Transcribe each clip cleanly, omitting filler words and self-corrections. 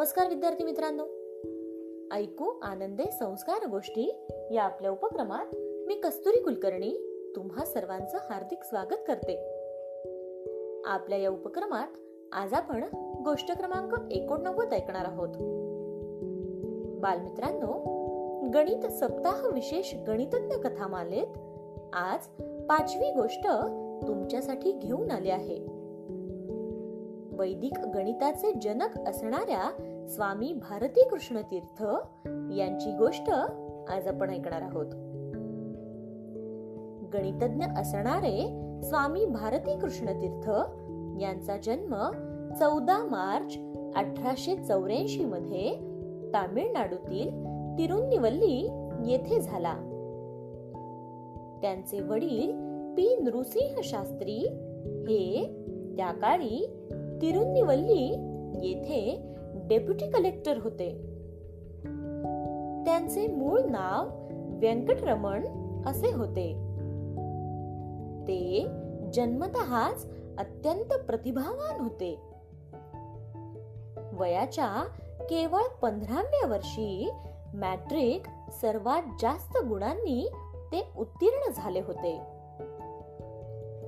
नमस्कार विद्यार्थी मित्रांनो, ऐकू आनंदे संस्कार गोष्टी या आपल्या उपक्रमात मी कस्तुरी कुलकर्णी तुम्हा सर्वांचं हार्दिक स्वागत करते. आपल्या या उपक्रमात आज आपण गोष्ट क्रमांक 89 ऐकणार आहोत. बालमित्रांनो, गणित सप्ताह विशेष गणितज्ञ कथामालेत आज 5वी गोष्ट तुमच्यासाठी घेऊन आले आहे. वैदिक गणिताचे जनक असणाऱ्या स्वामी भारती कृष्ण तीर्थ यांची गोष्ट आज आपण ऐकणार आहोत. गणितज्ञ असणारे स्वामी भारती कृष्ण तीर्थ यांचा जन्म 14 मार्च 1884 मध्ये तामिळनाडूतील तिरुन्निवल्ली येथे झाला. त्यांचे वडील पी. नृसिंह शास्त्री हे त्या काळी तिरुन्निवल्ली येथे डेप्युटी कलेक्टर होते. त्यांचे मूळ नाव व्यंकटरमण असे होते. ते जन्मतःच अत्यंत प्रतिभावान होते. वयाच्या केवळ 15व्या वर्षी मॅट्रिक सर्वात जास्त गुणांनी ते उत्तीर्ण झाले होते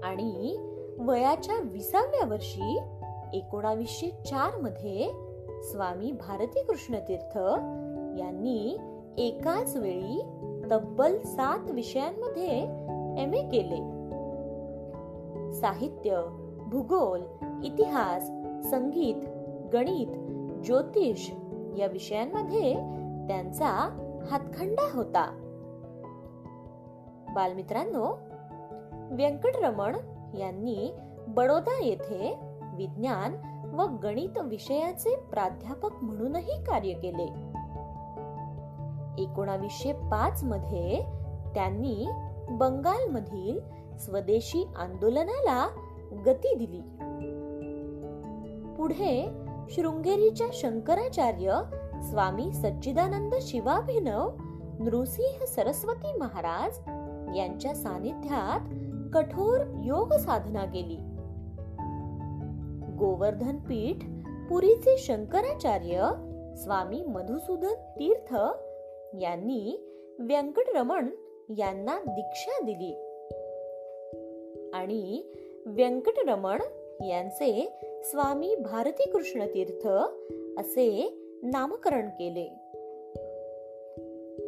आणि वयाच्या 20व्या वर्षी 1904 मध्ये स्वामी भारती कृष्ण तीर्थ यांनी एकाच वेळी तब्बल 7 विषयांमध्ये MA केले. साहित्य, भूगोल, इतिहास, संगीत, गणित, ज्योतिष या विषयांमध्ये त्यांचा हातखंडा होता. बालमित्रांनो, व्यंकटरमण यांनी बडोदा येथे विज्ञान व गणित विषयाचे प्राध्यापक म्हणूनही कार्य केले. 1905 मध्ये त्यांनी बंगालमधील स्वदेशी आंदोलनाला गती दिली. पुढे शृंगेरीच्या शंकराचार्य स्वामी सच्चिदानंद शिवाभिनव नृसिंह सरस्वती महाराज यांच्या सानिध्यात कठोर योग साधना केली. गोवर्धन पीठ पुरीचे शंकराचार्य स्वामी मधुसूदन तीर्थ यांनी व्यंकटरमण यांना दीक्षा दिली आणि व्यंकटरमण यांचे स्वामी भारती कृष्ण तीर्थ असे नामकरण केले.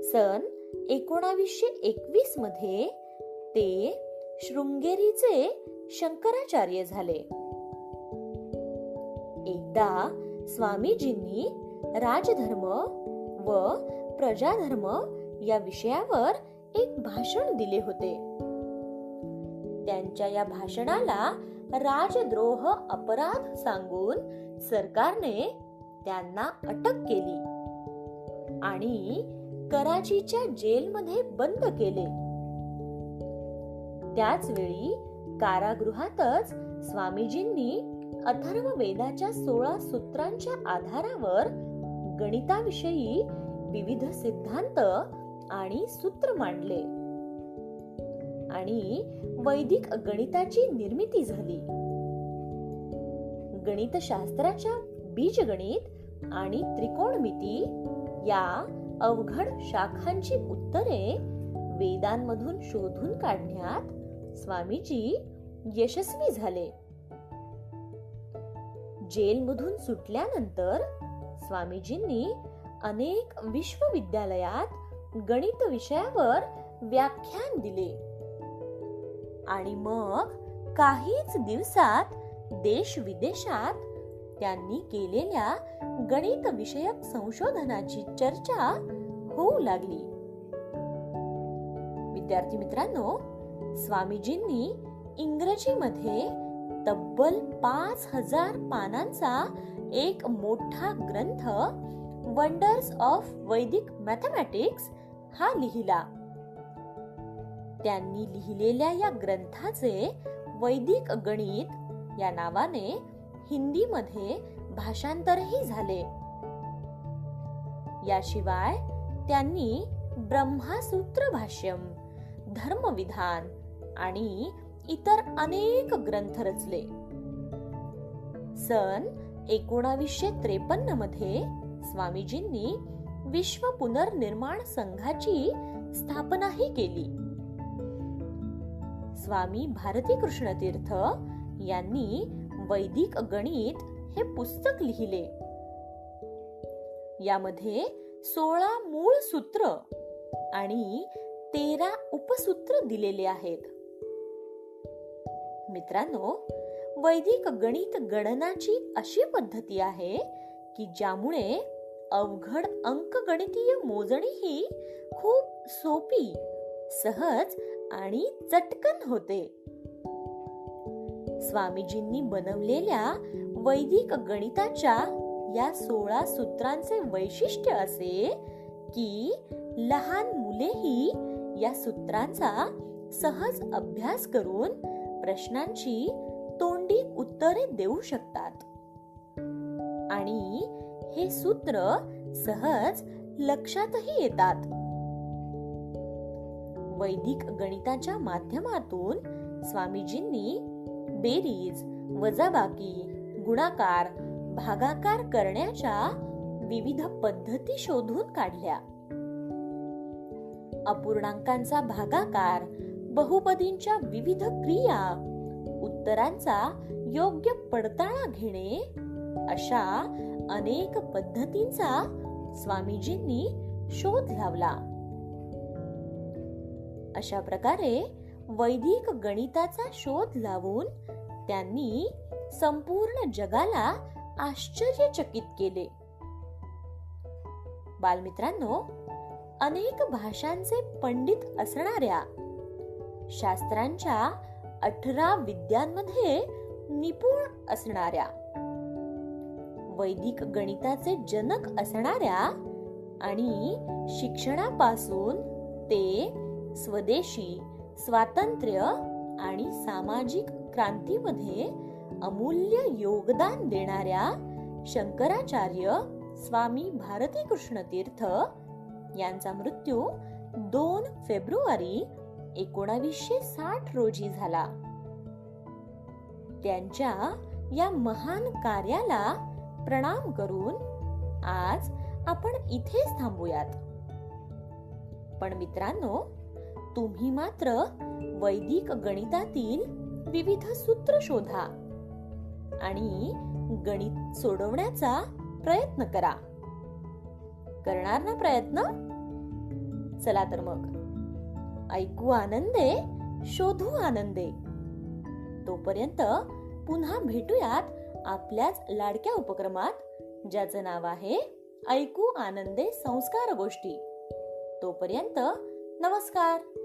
सन 1921 मध्ये ते शृंगेरीचे शंकराचार्य झाले. एकदा स्वामीजींनी राजधर्म व प्रजाधर्म या विषयावर एक भाषण दिले होते. त्यांच्या या भाषणाला राजद्रोह अपराध सांगून सरकारने त्यांना अटक केली आणि कराचीच्या जेलमध्ये बंद केले. त्याच वेळी कारागृहातच स्वामीजींनी अथर्व वेदाच्या 16 सूत्रांच्या आधारावर गणिताविषयी विविध सिद्धांत आणि सूत्र मांडले आणि वैदिक गणिताची निर्मिती झाली. गणितशास्त्राच्या बीजगणित आणि त्रिकोणमिती या अवघड शाखांची उत्तरे वेदांमधून शोधून काढण्यात स्वामीजी यशस्वी झाले. जेलमधून सुटल्यानंतर स्वामीजींनी अनेक विश्वविद्यालयात गणित विषयावर व्याख्यान दिले आणि मग काहीच दिवसात देश विदेशात त्यांनी केलेल्या गणित विषयक संशोधनाची चर्चा होऊ लागली. विद्यार्थी मित्रांनो, स्वामीजींनी इंग्रजीमध्ये तब्बल 5000 पानांचा एक मोठा ग्रंथ वंडर्स ऑफ वैदिक मॅथमॅटिक्स हा लिहिला. त्यांनी लिहिलेल्या या ग्रंथाचे वैदिक गणित या नावाने हिंदीमध्ये भाषांतरही झाले. याशिवाय त्यांनी ब्रह्मसूत्र भाष्यम, धर्मविधान आणि इतर अनेक ग्रंथ रचले. सन 1953 मध्ये स्वामीजींनी विश्व पुनर्निर्माण संघाची स्थापनाही केली. स्वामी भारती कृष्ण तीर्थ यांनी वैदिक गणित हे पुस्तक लिहिले. यामध्ये 16 मूळ सूत्र आणि 13 उपसूत्र दिलेले आहेत. मित्रांनो, वैदिक गणित गणनाची अशी पद्धती आहे की ज्यामुळे अवघड अंकगणितीय मोजणी ही खूप सोपी, सहज आणि चटकन होते. स्वामीजींनी बनवलेल्या वैदिक गणिताच्या या 16 सूत्रांचे वैशिष्ट्य असे की लहान मुलेही या सूत्रांचा सहज अभ्यास करून प्रश्नांची तोंडी उत्तरे देऊ शकतात आणि हे सूत्र सहज लक्षातही येतात. वैदिक गणिताच्या माध्यमातून स्वामीजींनी बेरीज, वजाबाकी, गुणाकार, भागाकार करण्याच्या विविध पद्धती शोधून काढल्या. अपूर्णांकांचा भागाकार, बहुपदींच्या विविध क्रिया, उत्तरांचा योग्य पडताळा घेणे अशा अनेक पद्धतींचा स्वामीजींनी शोध लावला. अशा प्रकारे वैदिक गणिताचा शोध लावून त्यांनी संपूर्ण जगाला आश्चर्यचकित केले. बालमित्रांनो, अनेक भाषांचे पंडित असणाऱ्या, शास्त्रांच्या 18 विद्यांमध्ये निपुण असणाऱ्या, वैदिक गणिताचे जनक असणाऱ्या आणि शिक्षणापासून ते स्वदेशी, स्वातंत्र्य आणि सामाजिक क्रांतीमध्ये अमूल्य योगदान देणाऱ्या शंकराचार्य स्वामी भारती कृष्ण तीर्थ यांचा मृत्यू 2 फेब्रुवारी 1960 रोजी झाला. त्यांच्या या महान कार्याला प्रणाम करून आज आपण इथेच थांबूयात. पण मित्रांनो, तुम्ही मात्र वैदिक गणितातील विविध सूत्र शोधा आणि गणित सोडवण्याचा प्रयत्न करा. करणार ना प्रयत्न? चला तर मग, ऐकू आनंदे, शोधू आनंदे. तोपर्यंत पुन्हा भेटूयात आपल्याच लाडक्या उपक्रमात, ज्याचं नाव आहे ऐकू आनंदे संस्कार गोष्टी. तोपर्यंत नमस्कार.